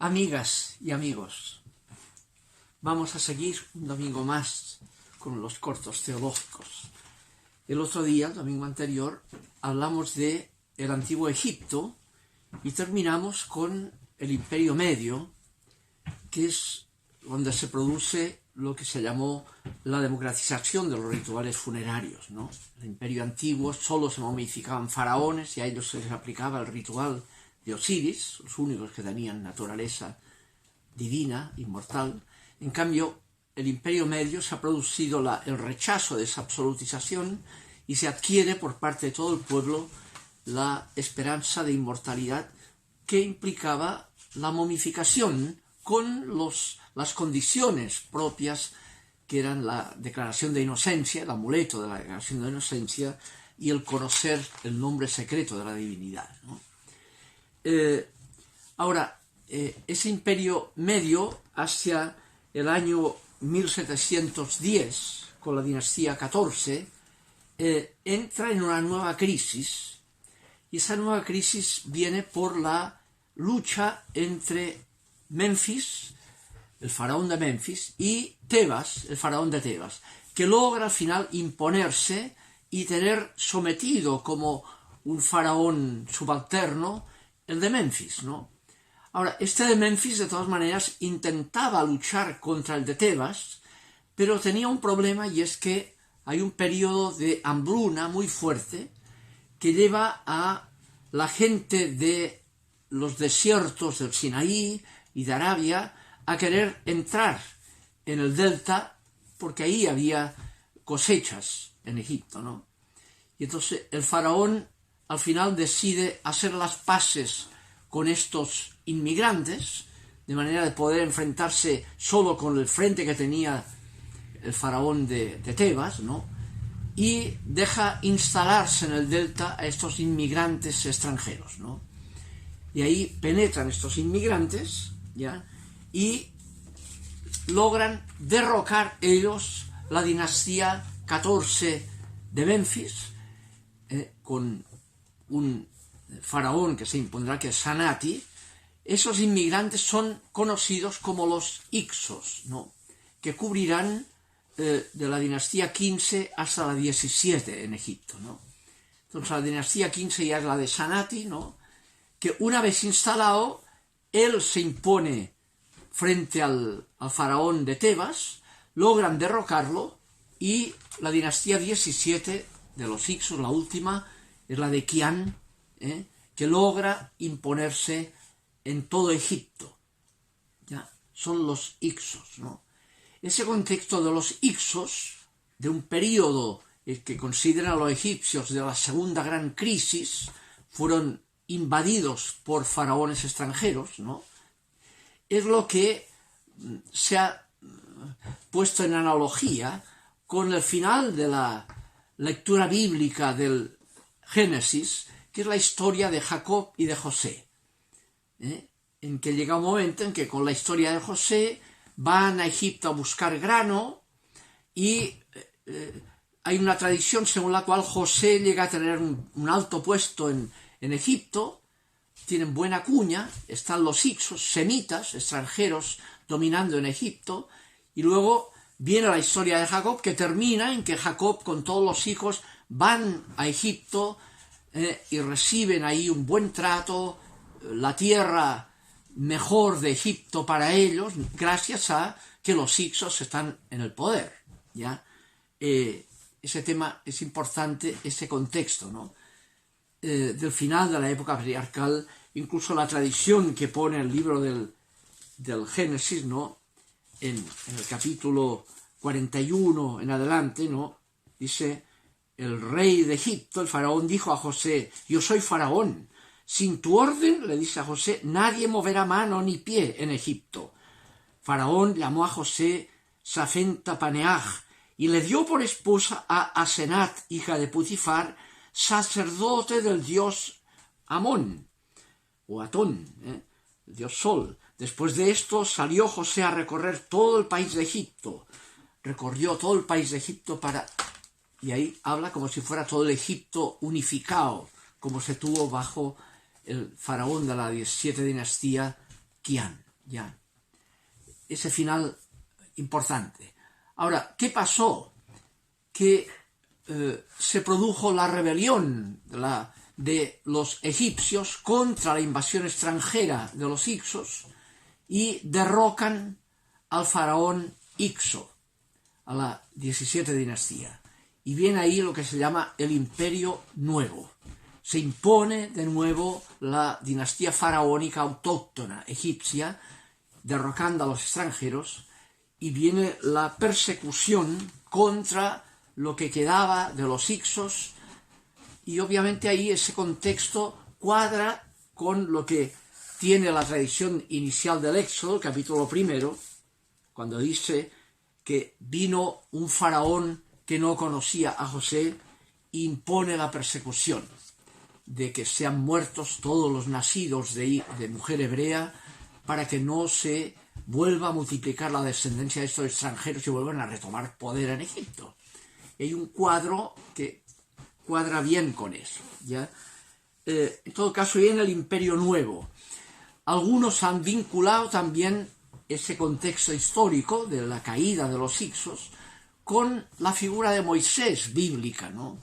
Amigas y amigos, vamos a seguir un domingo más con los cortos teológicos. El otro día, el domingo anterior, hablamos de el Antiguo Egipto y terminamos con el Imperio Medio, que es donde se produce lo que se llamó la democratización de los rituales funerarios, ¿no? El Imperio Antiguo solo se momificaban faraones y a ellos se les aplicaba el ritual de Osiris, los únicos que tenían naturaleza divina, inmortal. En cambio, el Imperio Medio se ha producido el rechazo de esa absolutización y se adquiere por parte de todo el pueblo la esperanza de inmortalidad que implicaba la momificación con las condiciones propias que eran la declaración de inocencia, el amuleto de la declaración de inocencia y el conocer el nombre secreto de la divinidad, ¿no? Ahora, ese Imperio Medio, hacia el año 1710, con la dinastía XIV, entra en una nueva crisis, y esa nueva crisis viene por la lucha entre Menfis, el faraón de Menfis, y Tebas, el faraón de Tebas, que logra al final imponerse y tener sometido como un faraón subalterno el de Menfis, ¿no? Ahora, este de Menfis, de todas maneras, intentaba luchar contra el de Tebas, pero tenía un problema, y es que hay un periodo de hambruna muy fuerte que lleva a la gente de los desiertos del Sinaí y de Arabia a querer entrar en el delta, porque ahí había cosechas en Egipto, ¿no? Y entonces el faraón al final decide hacer las paces con estos inmigrantes, de manera de poder enfrentarse solo con el frente que tenía el faraón de Tebas, ¿no? Y deja instalarse en el delta a estos inmigrantes extranjeros, ¿no? Y ahí penetran estos inmigrantes, ¿ya? Y logran derrocar ellos la dinastía XIV de Menfis, con un faraón que se impondrá, que es Sanati. Esos inmigrantes son conocidos como los Hicsos, ¿no? Que cubrirán de la dinastía XV hasta la XVII en Egipto, ¿no? Entonces la dinastía XV ya es la de Sanati, ¿no? Que una vez instalado, él se impone frente al faraón de Tebas, logran derrocarlo, y la dinastía XVII de los Hicsos, la última, es la de Kian, que logra imponerse en todo Egipto. ¿Ya? Son los Hicsos, ¿no? Ese contexto de los Hicsos, de un periodo que consideran los egipcios de la segunda gran crisis, fueron invadidos por faraones extranjeros, ¿no? Es lo que se ha puesto en analogía con el final de la lectura bíblica del Génesis, que es la historia de Jacob y de José, en que llega un momento en que con la historia de José van a Egipto a buscar grano, y hay una tradición según la cual José llega a tener un alto puesto en Egipto, tienen buena cuña, están los Hicsos, semitas, extranjeros, dominando en Egipto, y luego viene la historia de Jacob, que termina en que Jacob con todos los hijos van a Egipto y reciben ahí un buen trato, la tierra mejor de Egipto para ellos, gracias a que los Hicsos están en el poder, ¿ya? Ese tema es importante, ese contexto, ¿no? Del final de la época patriarcal, incluso la tradición que pone el libro del Génesis, ¿no? En el capítulo 41 en adelante, ¿no? Dice: el rey de Egipto, el faraón, dijo a José: yo soy faraón, sin tu orden, le dice a José, nadie moverá mano ni pie en Egipto. Faraón llamó a José Safenta Paneaj y le dio por esposa a Asenat, hija de Putifar, sacerdote del dios Amón, o Atón, el dios Sol. Después de esto salió José a recorrer todo el país de Egipto. Recorrió todo el país de Egipto y ahí habla como si fuera todo el Egipto unificado, como se tuvo bajo el faraón de la 17 dinastía, Kian. ya. Ese final importante. Ahora, ¿qué pasó? Que se produjo la rebelión de los egipcios contra la invasión extranjera de los hicsos y derrocan al faraón Ixo, a la 17 dinastía. Y viene ahí lo que se llama el Imperio Nuevo. Se impone de nuevo la dinastía faraónica autóctona egipcia, derrocando a los extranjeros, y viene la persecución contra lo que quedaba de los hicsos, y obviamente ahí ese contexto cuadra con lo que tiene la tradición inicial del Éxodo, capítulo 1, cuando dice que vino un faraón que no conocía a José e impone la persecución de que sean muertos todos los nacidos de mujer hebrea para que no se vuelva a multiplicar la descendencia de estos extranjeros y vuelvan a retomar poder en Egipto. Y hay un cuadro que cuadra bien con eso, ¿ya? En todo caso, viene el Imperio Nuevo. Algunos han vinculado también ese contexto histórico de la caída de los hicsos con la figura de Moisés bíblica, ¿no?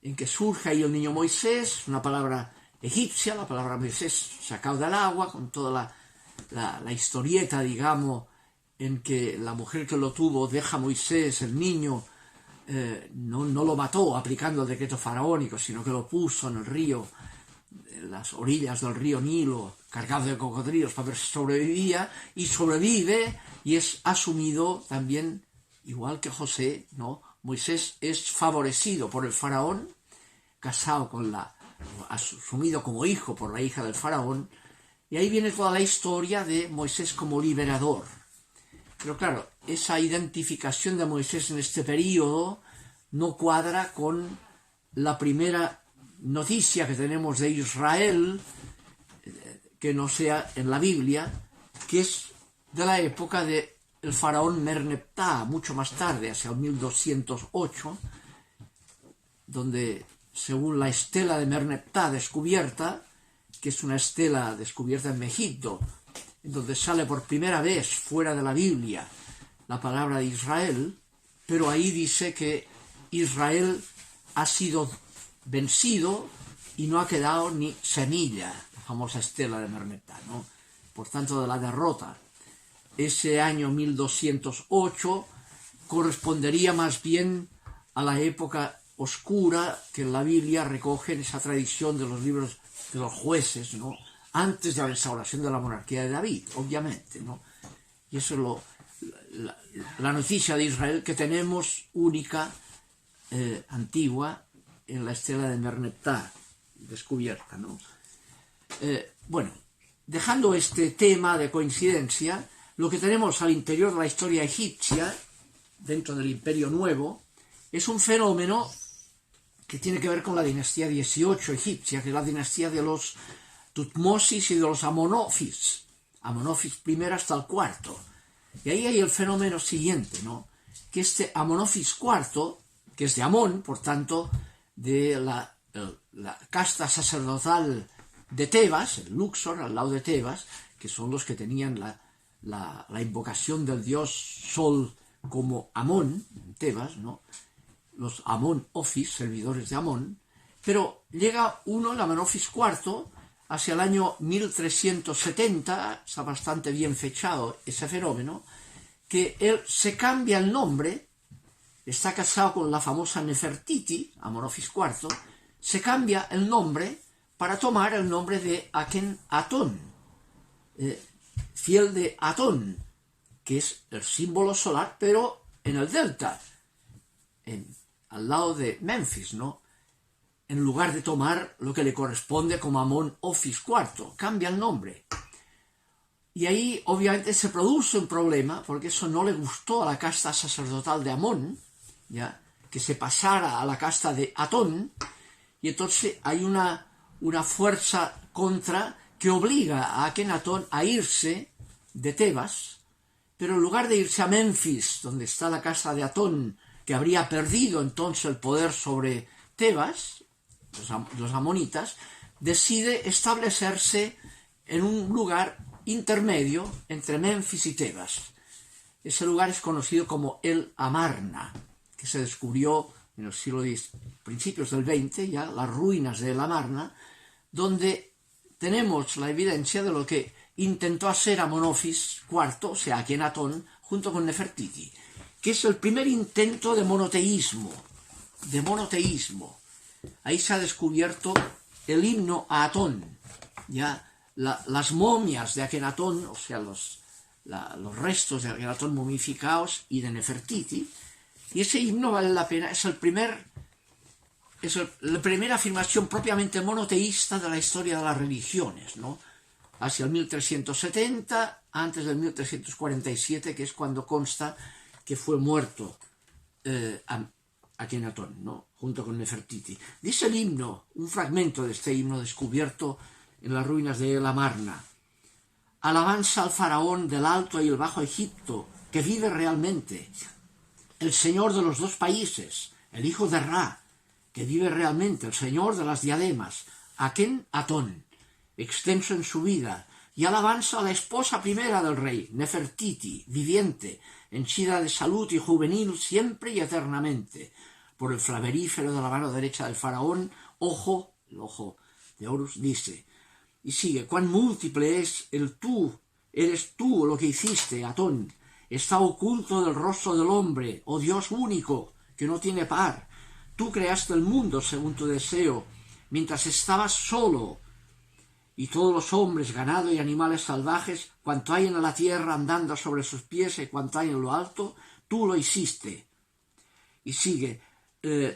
En que surge ahí el niño Moisés, una palabra egipcia, la palabra Moisés sacado del agua, con toda la historieta, digamos, en que la mujer que lo tuvo deja a Moisés, el niño, no lo mató aplicando el decreto faraónico, sino que lo puso en el río, en las orillas del río Nilo, cargado de cocodrilos para ver si sobrevivía, y sobrevive y es asumido también, igual que José, ¿no? Moisés es favorecido por el faraón, casado con asumido como hijo por la hija del faraón, y ahí viene toda la historia de Moisés como liberador. Pero claro, esa identificación de Moisés en este periodo no cuadra con la primera noticia que tenemos de Israel, que no sea en la Biblia, que es de la época del faraón Merneptah, mucho más tarde, hacia el 1208, donde, según la estela de Merneptah descubierta, que es una estela descubierta en Egipto, en donde sale por primera vez fuera de la Biblia la palabra de Israel, pero ahí dice que Israel ha sido vencido y no ha quedado ni semilla, la famosa estela de Merneptah, ¿no? Por tanto, de la derrota. Ese año 1208 correspondería más bien a la época oscura que en la Biblia recoge en esa tradición de los libros de los jueces, ¿no? Antes de la restauración de la monarquía de David, obviamente, ¿no? Y eso es la noticia de Israel que tenemos única, antigua, en la estela de Merneptah, descubierta, ¿no? Bueno, dejando este tema de coincidencia, lo que tenemos al interior de la historia egipcia, dentro del Imperio Nuevo, es un fenómeno que tiene que ver con la dinastía 18 egipcia, que es la dinastía de los Tutmosis y de los Amonofis I hasta el IV. Y ahí hay el fenómeno siguiente, ¿no? Que este Amonofis IV, que es de Amón, por tanto, de la casta sacerdotal de Tebas, el Luxor, al lado de Tebas, que son los que tenían la invocación del dios Sol como Amón, en Tebas, ¿no? Los Amon-Ofis, servidores de Amón, pero llega uno, el Amonofis IV, hacia el año 1370, está bastante bien fechado ese fenómeno, que él se cambia el nombre, está casado con la famosa Nefertiti, Amonofis IV, se cambia el nombre para tomar el nombre de Aken-Atón, fiel de Atón, que es el símbolo solar, pero en el delta, al lado de Memphis, ¿no? En lugar de tomar lo que le corresponde como Amon-Ofis IV, cambia el nombre. Y ahí obviamente se produce un problema, porque eso no le gustó a la casta sacerdotal de Amón, ¿ya? Que se pasara a la casta de Atón, y entonces hay una fuerza contra que obliga a Akenatón a irse de Tebas, pero en lugar de irse a Memphis, donde está la casta de Atón, que habría perdido entonces el poder sobre Tebas, los amonitas, decide establecerse en un lugar intermedio entre Menfis y Tebas. Ese lugar es conocido como el Amarna, que se descubrió en el siglo X, principios del XX, ya las ruinas de el Amarna, donde tenemos la evidencia de lo que intentó hacer Amonofis IV, o sea, Akenatón, junto con Nefertiti, que es el primer intento de monoteísmo. Ahí se ha descubierto el himno a Atón, ya las momias de Akenatón, o sea, los restos de Akenatón momificados y de Nefertiti, y ese himno vale la pena, es la primera afirmación propiamente monoteísta de la historia de las religiones, ¿no? Hacia el 1370, antes del 1347, que es cuando consta que fue muerto Akenatón, ¿no? Junto con Nefertiti. Dice el himno, un fragmento de este himno descubierto en las ruinas de El Amarna: alabanza al faraón del Alto y el Bajo Egipto, que vive realmente, el señor de los dos países, el hijo de Ra, que vive realmente, el señor de las diademas, Akenatón, extenso en su vida, y alabanza a la esposa primera del rey, Nefertiti, viviente, henchida de salud y juvenil siempre y eternamente, por el flamerífero de la mano derecha del faraón, el ojo de Horus, dice, y sigue, cuán múltiple es eres tú lo que hiciste, Atón, está oculto del rostro del hombre, oh Dios único, que no tiene par, tú creaste el mundo según tu deseo, mientras estabas solo, y todos los hombres, ganado y animales salvajes, cuanto hay en la tierra andando sobre sus pies y cuanto hay en lo alto, tú lo hiciste. Y sigue,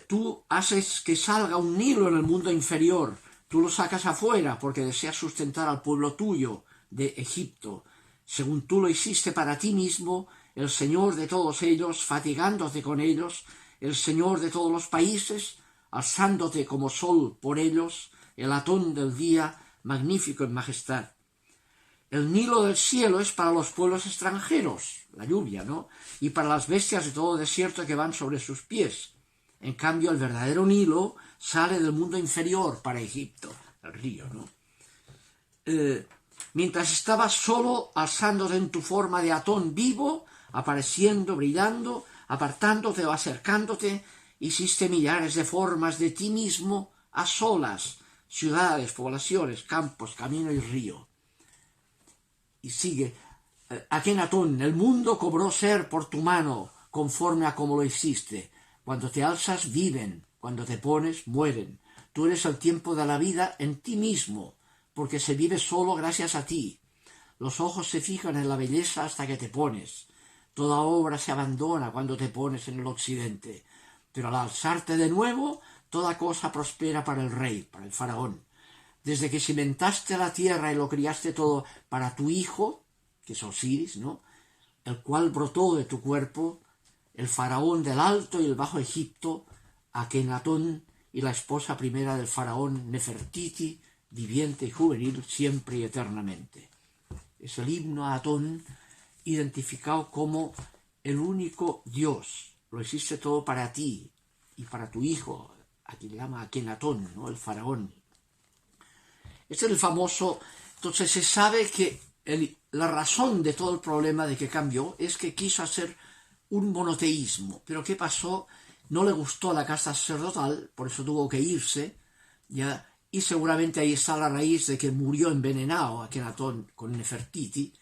tú haces que salga un Nilo en el mundo inferior, tú lo sacas afuera porque deseas sustentar al pueblo tuyo de Egipto, según tú lo hiciste para ti mismo, el Señor de todos ellos, fatigándote con ellos, el Señor de todos los países, alzándote como sol por ellos, el Atón del día, magnífico en majestad. El Nilo del cielo es para los pueblos extranjeros, la lluvia, ¿no? Y para las bestias de todo desierto que van sobre sus pies. En cambio, el verdadero Nilo sale del mundo inferior para Egipto, el río, ¿no? Mientras estabas solo, alzándote en tu forma de Atón vivo, apareciendo, brillando, apartándote o acercándote, hiciste millares de formas de ti mismo a solas, ciudades, poblaciones, campos, camino y río. Y sigue, Akenatón, el mundo cobró ser por tu mano, conforme a como lo hiciste. Cuando te alzas, viven, cuando te pones, mueren. Tú eres el tiempo de la vida en ti mismo, porque se vive solo gracias a ti. Los ojos se fijan en la belleza hasta que te pones. Toda obra se abandona cuando te pones en el occidente. Pero al alzarte de nuevo, toda cosa prospera para el rey, para el faraón. Desde que cimentaste la tierra y lo criaste todo para tu hijo, que es Osiris, ¿no? El cual brotó de tu cuerpo, el faraón del Alto y el Bajo Egipto, Akenatón, y la esposa primera del faraón, Nefertiti, viviente y juvenil, siempre y eternamente. Es el himno a Atón, identificado como el único Dios. Lo existe todo para ti y para tu hijo, a quien llama Akenatón, ¿no? El faraón. Este es el famoso. Entonces se sabe que la razón de todo el problema de que cambió es que quiso hacer un monoteísmo. Pero ¿qué pasó? No le gustó a la casta sacerdotal, por eso tuvo que irse, ¿ya? Y seguramente ahí está la raíz de que murió envenenado Akenatón con Nefertiti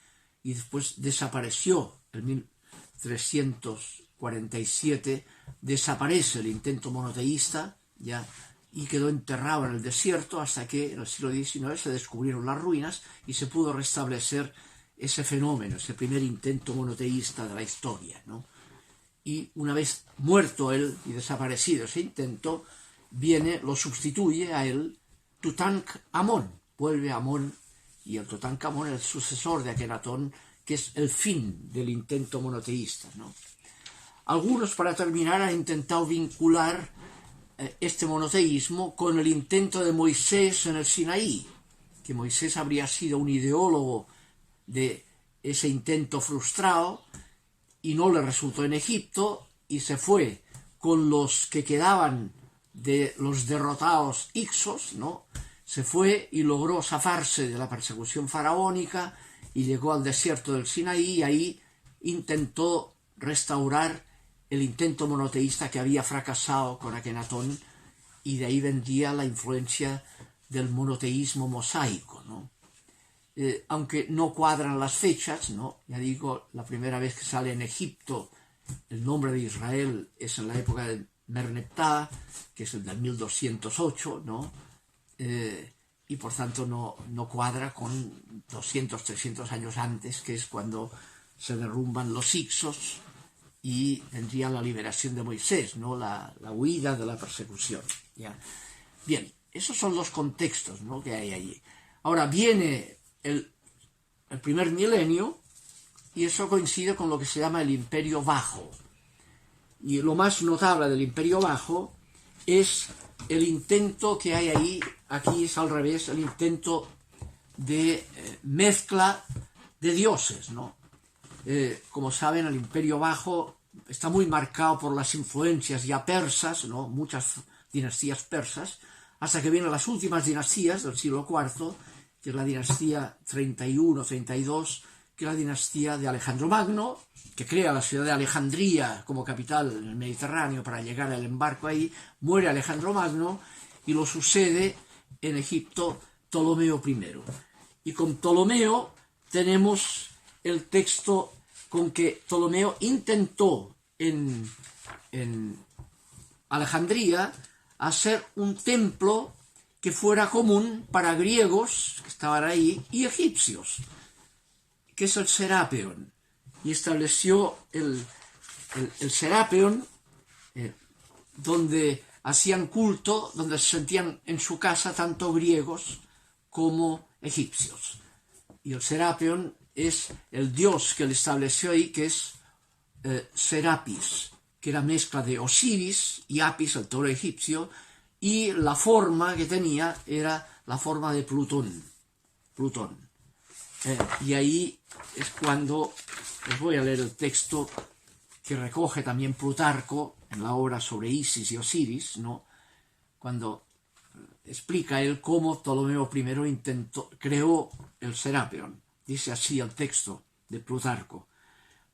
y después desapareció. En 1347 desaparece el intento monoteísta, ¿ya? Y quedó enterrado en el desierto hasta que en el siglo XIX se descubrieron las ruinas y se pudo restablecer ese fenómeno, ese primer intento monoteísta de la historia, ¿no? Y una vez muerto él y desaparecido ese intento, lo sustituye a él Tutankamón. Vuelve Amón y el Tutankamón es el sucesor de Akenatón, que es el fin del intento monoteísta, ¿no? Algunos, para terminar, han intentado vincular este monoteísmo con el intento de Moisés en el Sinaí, que Moisés habría sido un ideólogo de ese intento frustrado y no le resultó en Egipto y se fue con los que quedaban de los derrotados Ixos, ¿no? Se fue y logró zafarse de la persecución faraónica y llegó al desierto del Sinaí y ahí intentó restaurar el intento monoteísta que había fracasado con Akenatón, y de ahí vendría la influencia del monoteísmo mosaico, ¿no? Aunque no cuadran las fechas, ¿no? Ya digo, la primera vez que sale en Egipto el nombre de Israel es en la época de Merneptah, que es el del 1208, ¿no? Y por tanto no cuadra con 200, 300 años antes, que es cuando se derrumban los Hicsos y vendría la liberación de Moisés, ¿no? La huida de la persecución, ¿ya? Bien, esos son los contextos, ¿no?, que hay allí. Ahora viene el primer milenio, y eso coincide con lo que se llama el Imperio Bajo. Y lo más notable del Imperio Bajo es el intento que hay ahí, aquí es al revés, el intento de mezcla de dioses, ¿no? Como saben, el Imperio Bajo está muy marcado por las influencias ya persas, ¿no? Muchas dinastías persas, hasta que vienen las últimas dinastías del siglo IV, que es la dinastía 31-32, que es la dinastía de Alejandro Magno, que crea la ciudad de Alejandría como capital en el Mediterráneo para llegar al embarco ahí. Muere Alejandro Magno y lo sucede en Egipto Ptolomeo I. Y con Ptolomeo tenemos el texto con que Ptolomeo intentó en Alejandría hacer un templo que fuera común para griegos que estaban ahí y egipcios, que es el Serapeon, y estableció el Serapeon, donde hacían culto, donde se sentían en su casa tanto griegos como egipcios. Y el Serapeon es el dios que él estableció ahí, que es Serapis, que era mezcla de Osiris y Apis, el toro egipcio, y la forma que tenía era la forma de Plutón. Y ahí es cuando les voy a leer el texto que recoge también Plutarco en la obra sobre Isis y Osiris, ¿no?, cuando explica él cómo Ptolomeo I creó el Serapeon. Dice así el texto de Plutarco: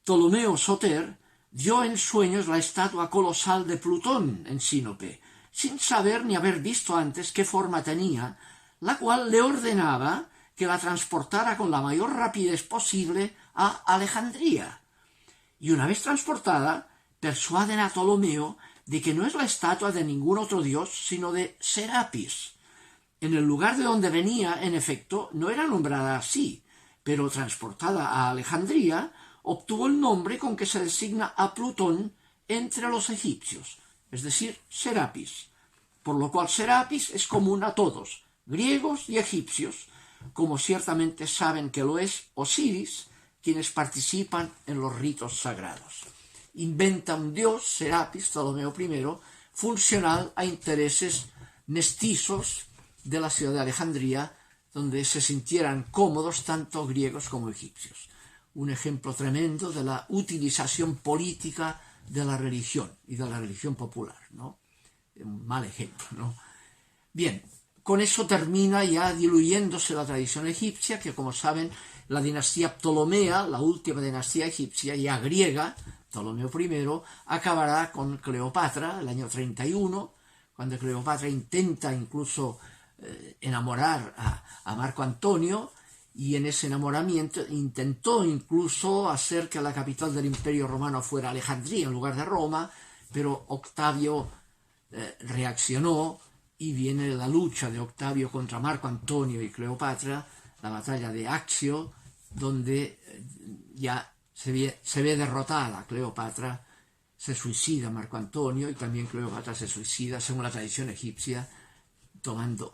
Ptolomeo Soter dio en sueños la estatua colosal de Plutón en Sinope, sin saber ni haber visto antes qué forma tenía, la cual le ordenaba que la transportara con la mayor rapidez posible a Alejandría. Y una vez transportada, persuaden a Ptolomeo de que no es la estatua de ningún otro dios, sino de Serapis. En el lugar de donde venía, en efecto, no era nombrada así, pero transportada a Alejandría, obtuvo el nombre con que se designa a Plutón entre los egipcios, es decir, Serapis, por lo cual Serapis es común a todos, griegos y egipcios, como ciertamente saben que lo es Osiris, quienes participan en los ritos sagrados. Inventa un dios, Serapis, Ptolomeo I, funcional a intereses mestizos de la ciudad de Alejandría, donde se sintieran cómodos tanto griegos como egipcios. Un ejemplo tremendo de la utilización política de la religión y de la religión popular, ¿no? Un mal ejemplo, ¿no? Bien, con eso termina ya diluyéndose la tradición egipcia, que como saben, la dinastía Ptolomea, la última dinastía egipcia, ya griega, Ptolomeo I, acabará con Cleopatra, el año 31, cuando Cleopatra intenta incluso enamorar a Marco Antonio, y en ese enamoramiento intentó incluso hacer que la capital del Imperio Romano fuera Alejandría en lugar de Roma, pero Octavio reaccionó, y viene la lucha de Octavio contra Marco Antonio y Cleopatra, la batalla de Accio, donde ya se ve derrotada Cleopatra, se suicida Marco Antonio, y también Cleopatra se suicida, según la tradición egipcia,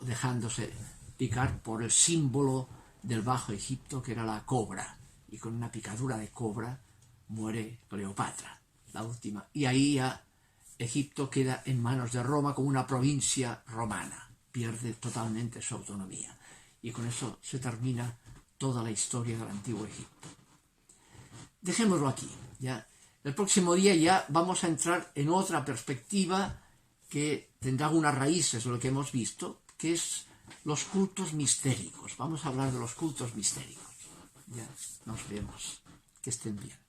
dejándose picar por el símbolo del Bajo Egipto, que era la cobra, y con una picadura de cobra muere Cleopatra, la última. Y ahí ya Egipto queda en manos de Roma como una provincia romana, pierde totalmente su autonomía. Y con eso se termina toda la historia del Antiguo Egipto. Dejémoslo aquí, ya. El próximo día ya vamos a entrar en otra perspectiva que tendrá unas raíces de lo que hemos visto, que es los cultos mistéricos. Vamos a hablar de los cultos mistéricos. ya nos vemos. Que estén bien.